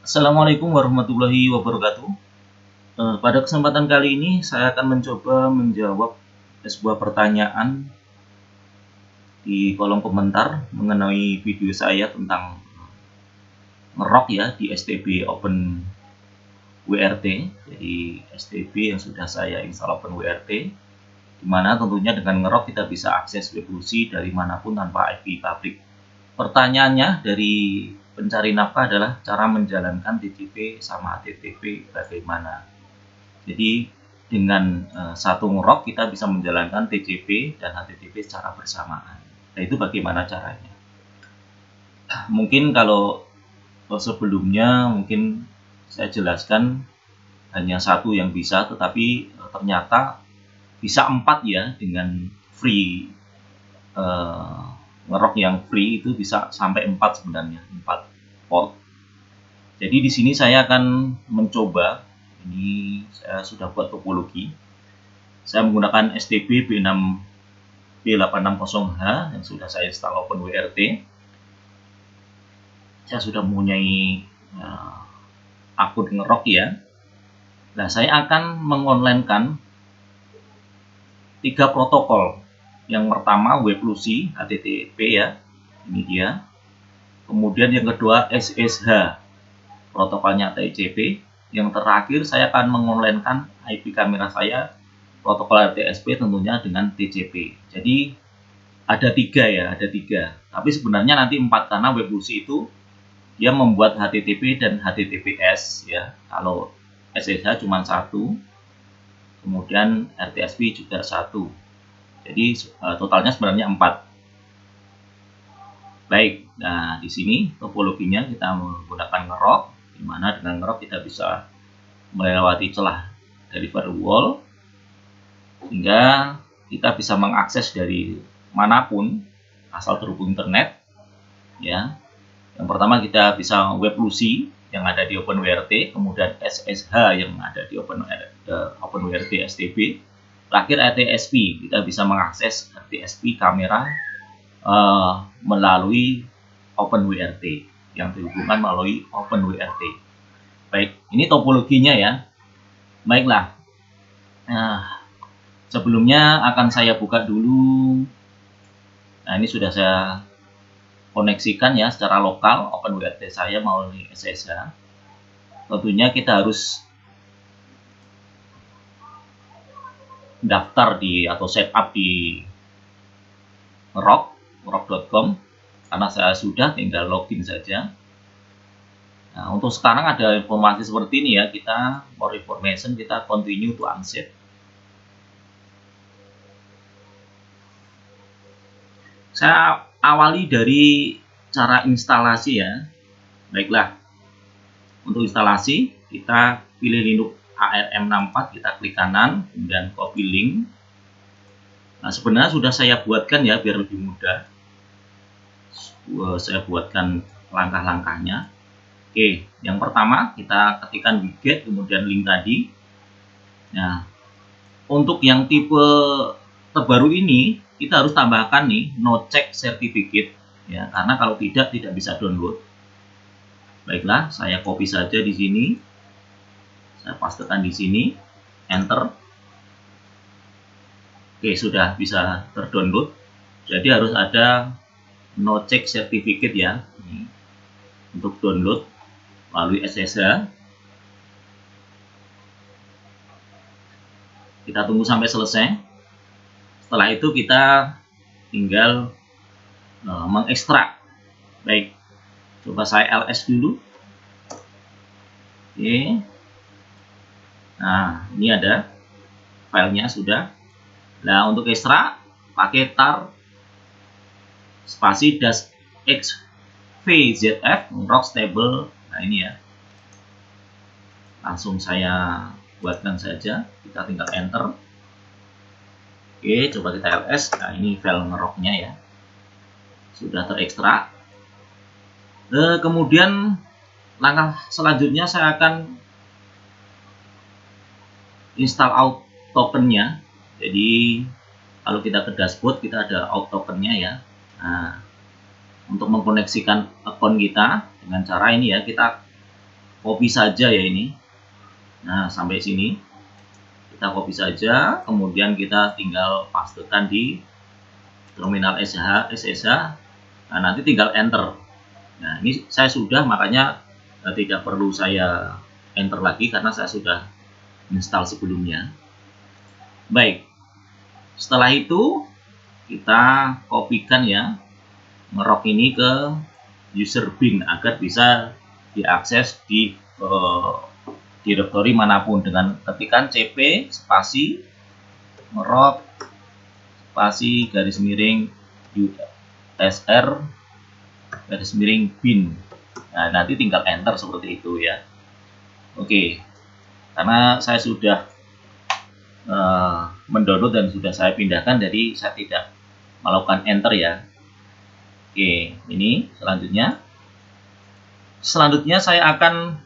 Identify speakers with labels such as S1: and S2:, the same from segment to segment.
S1: Assalamualaikum warahmatullahi wabarakatuh. Pada kesempatan kali ini saya akan mencoba menjawab sebuah pertanyaan di kolom komentar mengenai video saya tentang ngerok ya di STB Open WRT. Jadi STB yang sudah saya install Open WRT, dimana tentunya dengan ngerok kita bisa akses web Lucy dari manapun tanpa IP publik. Pertanyaannya dari pencari nafkah adalah cara menjalankan TCP sama HTTP bagaimana. Jadi dengan satu ngerok kita bisa menjalankan TCP dan HTTP secara bersamaan. Nah, itu bagaimana caranya? Mungkin kalau sebelumnya mungkin saya jelaskan hanya satu yang bisa, tetapi ternyata bisa 4 ya dengan free ngerok yang free itu bisa sampai 4 sebenarnya, 4 port. Jadi di sini saya akan mencoba, ini saya sudah buat topologi. Saya menggunakan STB B860H yang sudah saya install Open WRT. Saya sudah mempunyai akun ngerok ya. Nah, saya akan mengonlinekan 3 protokol. Yang pertama web Lucy HTTP ya, ini dia. Kemudian yang kedua SSH, protokolnya TCP. Yang terakhir saya akan mengonlinekan IP kamera saya, protokol RTSP tentunya dengan TCP. Jadi ada 3 ya, ada 3. Tapi sebenarnya nanti 4 karena web Lucy itu dia membuat HTTP dan HTTPS ya. Kalau SSH cuma 1, kemudian RTSP juga 1. Jadi totalnya sebenarnya 4. Baik, nah di sini topologinya kita menggunakan ngerok, di mana dengan ngerok kita bisa melewati celah dari firewall sehingga kita bisa mengakses dari manapun asal terhubung internet ya. Yang pertama kita bisa web Lucy yang ada di OpenWRT, kemudian SSH yang ada di OpenWRT STB. Terakhir RTSP, kita bisa mengakses RTSP kamera melalui OpenWRT yang dihubungkan melalui OpenWRT. Baik, ini topologinya ya. Baiklah, sebelumnya akan saya buka dulu. Nah, ini sudah saya koneksikan ya secara lokal OpenWRT saya melalui SSH. Tentunya kita harus daftar atau setup di ngerok.com karena saya sudah tinggal login saja. Nah, untuk sekarang ada informasi seperti ini ya, kita more information, kita continue to unset. Saya awali dari cara instalasi ya. Baiklah, untuk instalasi kita pilih Linux ARM64, kita klik kanan, kemudian copy link. Nah, sebenarnya sudah saya buatkan ya biar lebih mudah. Saya buatkan langkah-langkahnya. Oke, yang pertama kita ketikkan widget, kemudian link tadi. Nah, untuk yang tipe terbaru ini kita harus tambahkan nih no check certificate ya, karena kalau tidak bisa download. Baiklah, saya copy saja di sini. Saya pastekan di sini, enter. Oke, sudah bisa terdownload. Jadi harus ada no check certificate ya. Ini untuk download melalui SSH. Kita tunggu sampai selesai. Setelah itu kita tinggal mengekstrak. Baik, coba saya ls dulu. Oke. Nah, ini ada filenya sudah. Nah, untuk ekstrak pakai tar spasi -xvzf ngerok stable. Nah, ini ya. Langsung saya buatkan saja, kita tinggal enter. Oke, coba kita ls. Nah, ini file ngeroknya ya, sudah terekstrak. Kemudian langkah selanjutnya saya akan install out tokennya. Jadi kalau kita ke dashboard kita ada out tokennya ya. Nah, untuk mengkoneksikan akun kita dengan cara ini ya, kita copy saja ya ini. Nah, sampai sini kita copy saja, kemudian kita tinggal pastekan di terminal SSH. Nah, nanti tinggal enter. Nah, ini saya sudah, makanya tidak perlu saya enter lagi karena saya sudah install sebelumnya. Baik, setelah itu kita kopikan ya, ngerok ini ke user bin agar bisa diakses di direktori manapun dengan ketikan cp spasi ngerok spasi garis miring usr garis miring bin. Nah, nanti tinggal enter seperti itu ya. Oke, karena saya sudah mendownload dan sudah saya pindahkan, jadi saya tidak melakukan enter ya. Oke, ini selanjutnya saya akan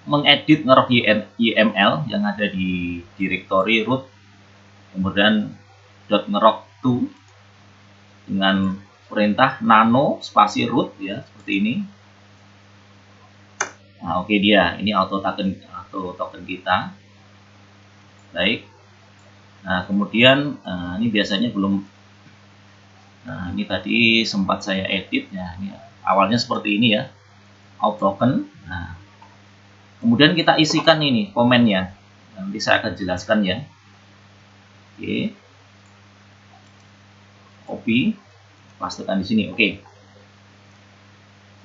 S1: mengedit ngerok YML yang ada di directory root, kemudian .ngerok2 dengan perintah nano spasi root ya, seperti ini. Nah, oke, dia ini auto token kita. Baik. Nah, kemudian ini biasanya belum. Nah, ini tadi sempat saya edit ya. Ini awalnya seperti ini ya, auto token. Nah, kemudian kita isikan ini komennya. Nanti saya akan jelaskan ya. Oke. Copy, pastekan di sini. Oke.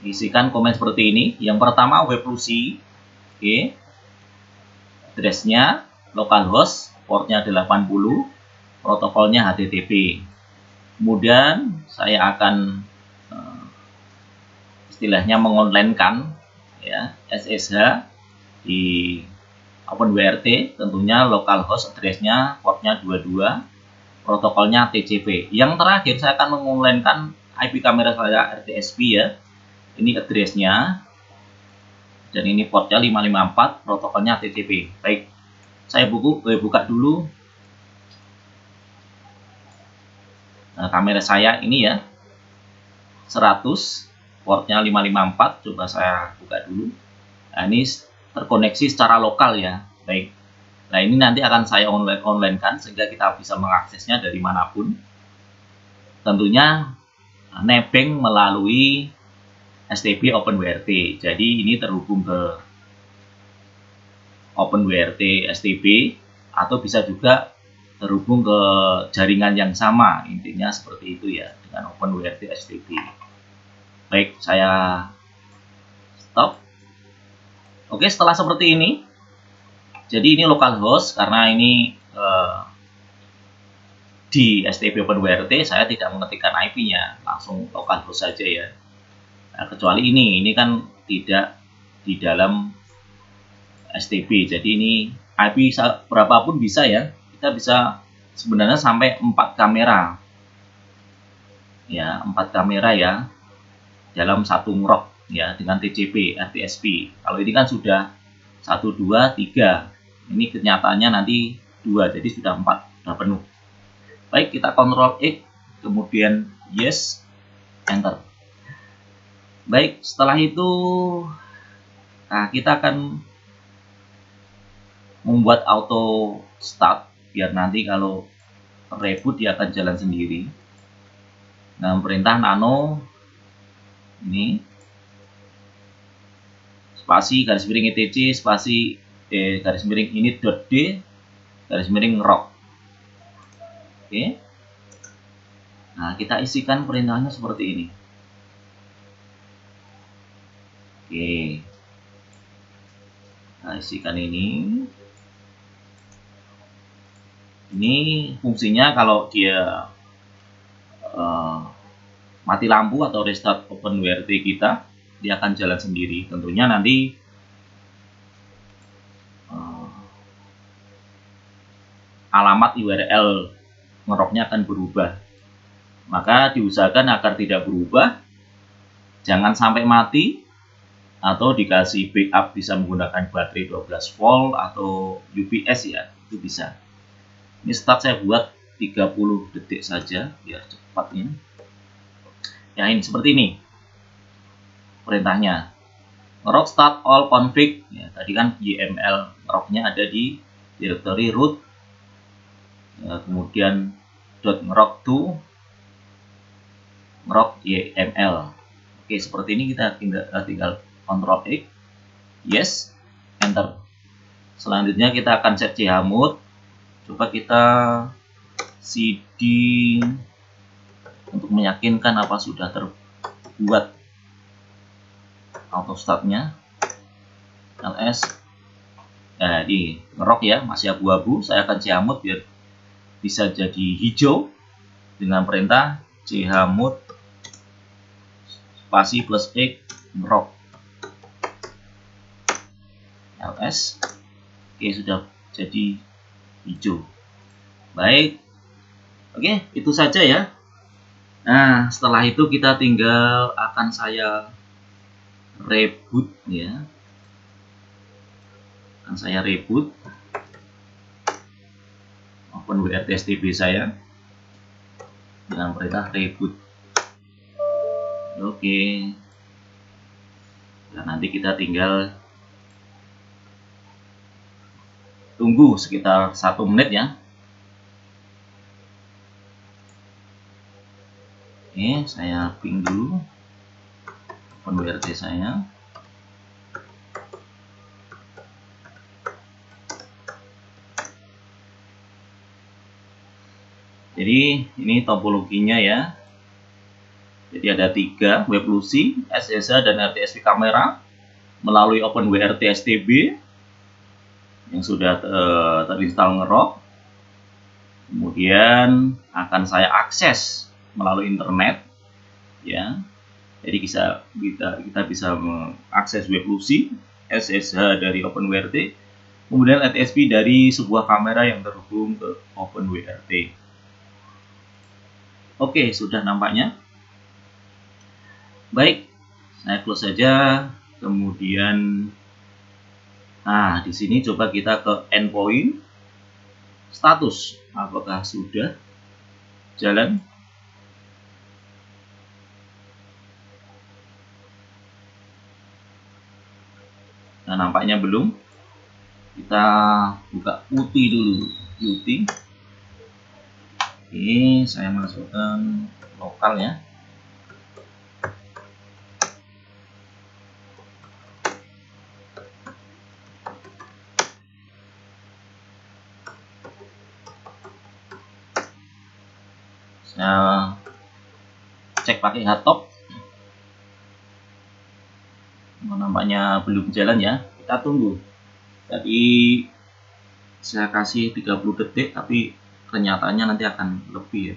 S1: Isikan komen seperti ini. Yang pertama weblucy. Oke. Address-nya localhost, portnya 80, protokolnya HTTP. Kemudian saya akan istilahnya mengonlinekan ya SSH di OpenWRT, tentunya localhost address-nya portnya 22, protokolnya TCP. Yang terakhir saya akan mengonlinekan IP kamera saya RTSP ya. Ini address-nya dan ini portnya 554, protokolnya TCP. Baik, saya buka dulu kamera saya ini ya, 100, portnya 554. Coba saya buka dulu. Nah, ini terkoneksi secara lokal ya. Baik, nah ini nanti akan saya online-kan sehingga kita bisa mengaksesnya dari manapun. Tentunya nebeng melalui STB OpenWRT. Jadi ini terhubung ke OpenWRT STB atau bisa juga terhubung ke jaringan yang sama. Intinya seperti itu ya dengan OpenWRT STB. Baik, saya stop. Oke, setelah seperti ini, jadi ini localhost karena ini di STB OpenWRT saya tidak mengetikkan IP-nya, langsung localhost saja ya. Nah, kecuali ini kan tidak di dalam STB, jadi ini IP berapapun bisa ya. Kita bisa sebenarnya sampai 4 kamera ya, 4 kamera ya dalam satu ngerok ya dengan TCP RTSP. Kalau ini kan sudah 1, 2, 3, ini kenyataannya nanti 2, jadi sudah 4, sudah penuh. Baik, kita Ctrl X, kemudian yes, enter. Baik, setelah itu kita akan membuat auto start biar nanti kalau reboot dia akan jalan sendiri. Nah, perintah nano ini spasi garis miring etc spasi garis miring init.d garis miring ngerok. Oke. Nah, kita isikan perintahnya seperti ini. Oke. Nah, isikan ini. Ini fungsinya kalau dia mati lampu atau restart OpenWRT kita, dia akan jalan sendiri. Tentunya nanti alamat URL ngeroknya akan berubah. Maka diusahakan agar tidak berubah, jangan sampai mati, atau dikasih backup bisa menggunakan baterai 12 volt atau UPS ya, itu bisa. Ini start saya buat 30 detik saja biar cepatnya. Ya, ini seperti ini perintahnya. ngerok start all config. Ya, tadi kan YML ngeroknya ada di directory root. Ya, kemudian .ngerok to ngerok YML. Oke, seperti ini kita tinggal Ctrl X, yes, enter. Selanjutnya kita akan set chmod. Coba kita cd untuk meyakinkan apa sudah terbuat auto startnya. ls, nah di ngerok ya, masih abu-abu. Saya akan chmod biar bisa jadi hijau dengan perintah chmod spasi plus X ngerok. ls, oke, sudah jadi hijau. Baik, oke, itu saja ya. Nah, setelah itu kita tinggal akan saya reboot ya. Akan saya reboot open WRTSTB saya dengan perintah reboot. Oke. Nah, nanti kita tinggal tunggu sekitar 1 menit ya. Oke, saya ping dulu open WRT saya. Jadi ini topologinya ya. Jadi ada 3, WebLucy, SSH, dan RTSP kamera melalui Open WRT STB yang sudah terinstall ngerok. Kemudian akan saya akses melalui internet ya. Jadi kita bisa mengakses WebLucy, SSH dari Open WRT, kemudian RTSP dari sebuah kamera yang terhubung ke Open WRT. Oke, sudah nampaknya. Baik, saya close saja. Kemudian, nah di sini coba kita ke endpoint, status, apakah sudah jalan? Nah, nampaknya belum. Kita buka UTI dulu, UTI. Oke, saya masukkan lokal ya. Saya cek pakai hardtop. Nampaknya belum jalan ya. Kita tunggu. Tadi saya kasih 30 detik, tapi kenyataannya nanti akan lebih ya.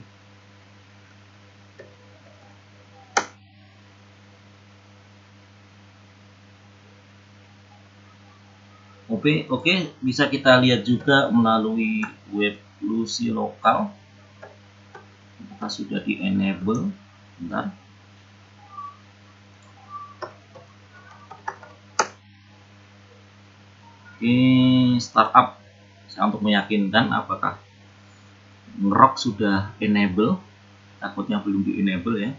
S1: Oke, bisa kita lihat juga melalui WebLucy lokal. Apakah sudah di enable? Bentar. Oke, startup. Saya untuk meyakinkan apakah ngerok sudah enable. Takutnya belum di enable ya.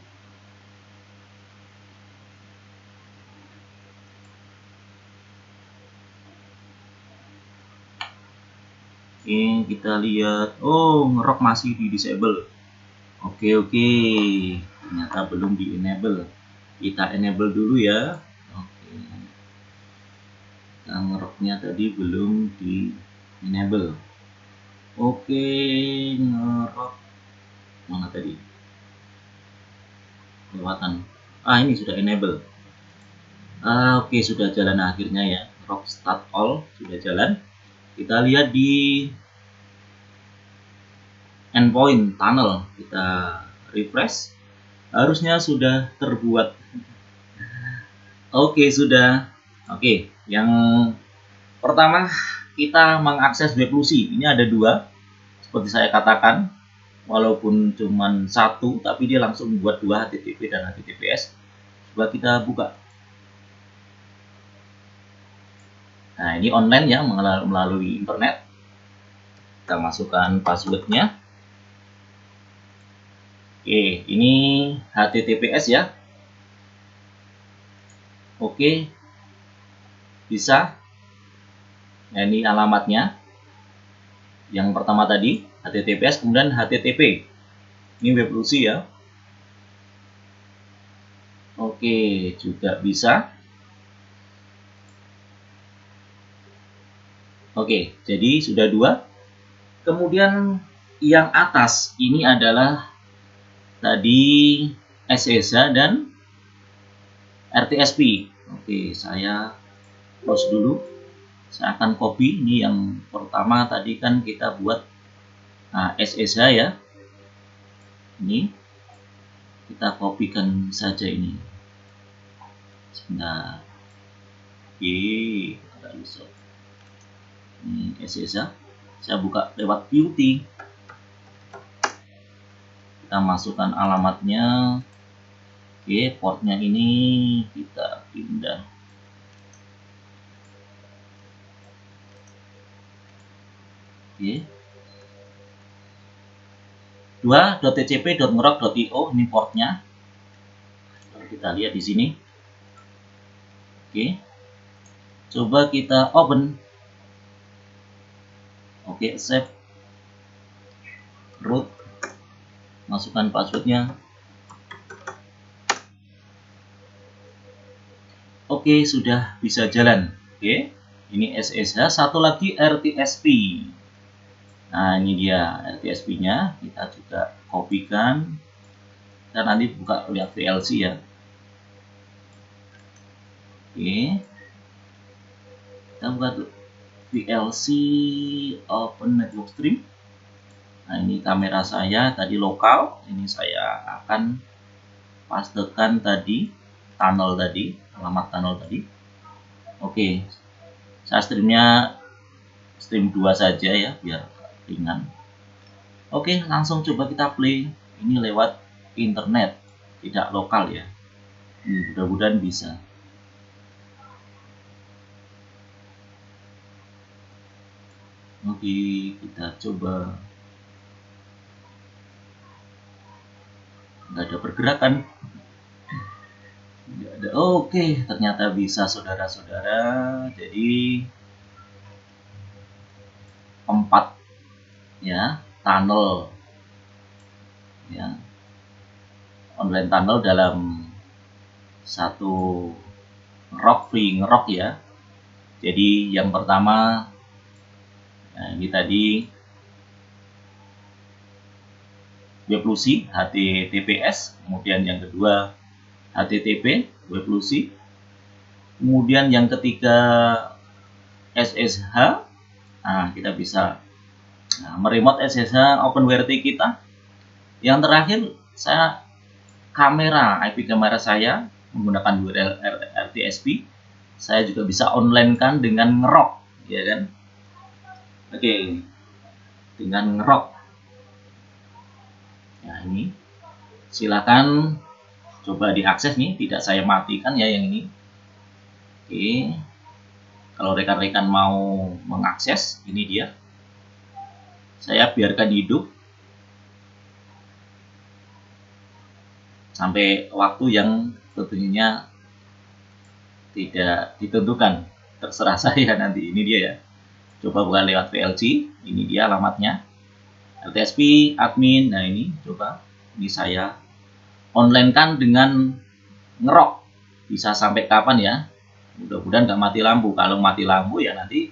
S1: Oke, kita lihat. Oh, ngerok masih di disable. Oke, ternyata belum di enable. Kita enable dulu ya. Oke. Nah, ngeroknya tadi belum di enable. Oke, ngerok mana tadi? Kelewatan. Ini sudah enable. Oke, sudah jalan akhirnya ya. Ngerok start all sudah jalan. Kita lihat di endpoint tunnel, kita refresh, harusnya sudah terbuat. Oke, sudah. Oke, yang pertama kita mengakses WebLucy. Ini ada 2, seperti saya katakan, walaupun cuma 1, tapi dia langsung buat 2 HTTP dan HTTPS. Coba kita buka. Nah, ini online ya, melalui internet. Kita masukkan passwordnya. Oke, ini HTTPS ya. Oke, Bisa. Nah, ini alamatnya. Yang pertama tadi HTTPS, kemudian HTTP. Ini web proxy ya. Oke, juga bisa. Oke, jadi sudah 2. Kemudian yang atas ini adalah tadi SSH dan RTSP. Oke, saya close dulu. Saya akan copy. Ini yang pertama tadi kan kita buat SSH ya. Ini kita kopikan saja ini. Sebentar. Oke, agak bisa. Ini SSH. Saya buka lewat Qt. Kita masukkan alamatnya. Oke, portnya ini kita pindah. Oke. 2.tcp.ngrok.io ini portnya. Kita lihat di sini. Oke. Coba kita open. Oke, accept. Root. Masukkan passwordnya. Oke, sudah bisa jalan. Oke, ini SSH, satu lagi RTSP. Nah, ini dia RTSP-nya. Kita juga kopikan. Kita nanti buka lihat VLC ya. Oke. Kita buka VLC Open Network Stream. Nah, ini kamera saya tadi lokal. Ini saya akan pastekan tadi tunnel tadi, alamat tunnel tadi. Oke, saya streamnya stream 2 saja ya biar ringan. Oke, langsung coba kita play. Ini lewat internet, tidak lokal ya. Mudah-mudahan bisa. Oke, kita coba. Nggak ada pergerakan. Nggak ada. Oke, ternyata bisa saudara-saudara. Jadi 4 ya tunnel ya, online tunnel dalam satu free ngerok ya. Jadi yang pertama, nah ini tadi web proxy HTTPS, kemudian yang kedua HTTP web proxy, kemudian yang ketiga SSH. Nah, kita bisa meremote SSH OpenWrt kita. Yang terakhir, saya IP kamera saya menggunakan URL RTSP. Saya juga bisa online kan dengan ngerok, ya kan? Oke, dengan ngerok. Nah, ini silakan coba diakses nih, tidak saya matikan ya yang ini. Oke, kalau rekan-rekan mau mengakses, ini dia. Saya biarkan hidup sampai waktu yang tentunya tidak ditentukan, terserah saya nanti. Ini dia ya. Coba bukan lewat VLC, ini dia alamatnya. RTSP admin. Nah, ini coba. Ini saya online kan dengan ngerok. Bisa sampai kapan ya? Mudah-mudahan nggak mati lampu. Kalau mati lampu ya nanti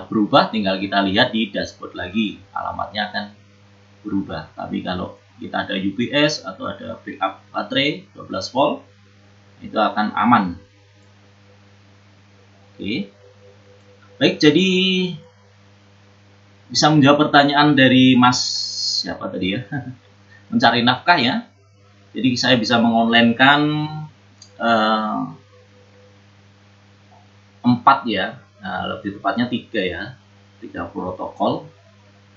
S1: berubah, tinggal kita lihat di dashboard lagi. Alamatnya akan berubah. Tapi kalau kita ada UPS atau ada backup baterai 12 volt, itu akan aman. Oke. Baik, jadi bisa menjawab pertanyaan dari Mas siapa tadi ya? Mencari nafkah ya. Jadi saya bisa mengonlinekan 4 ya. Nah, lebih tepatnya 3 ya. 3 protokol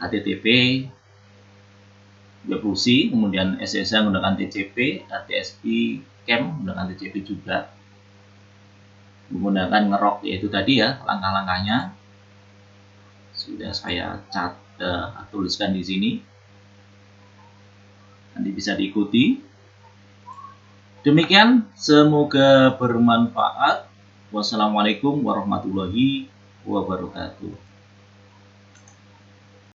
S1: HTTP, web proxy, kemudian SSH menggunakan TCP, RTSP CAM menggunakan TCP juga, menggunakan ngerok, yaitu tadi ya langkah-langkahnya sudah saya tuliskan di sini, nanti bisa diikuti. Demikian, semoga bermanfaat. Wassalamualaikum warahmatullahi wabarakatuh.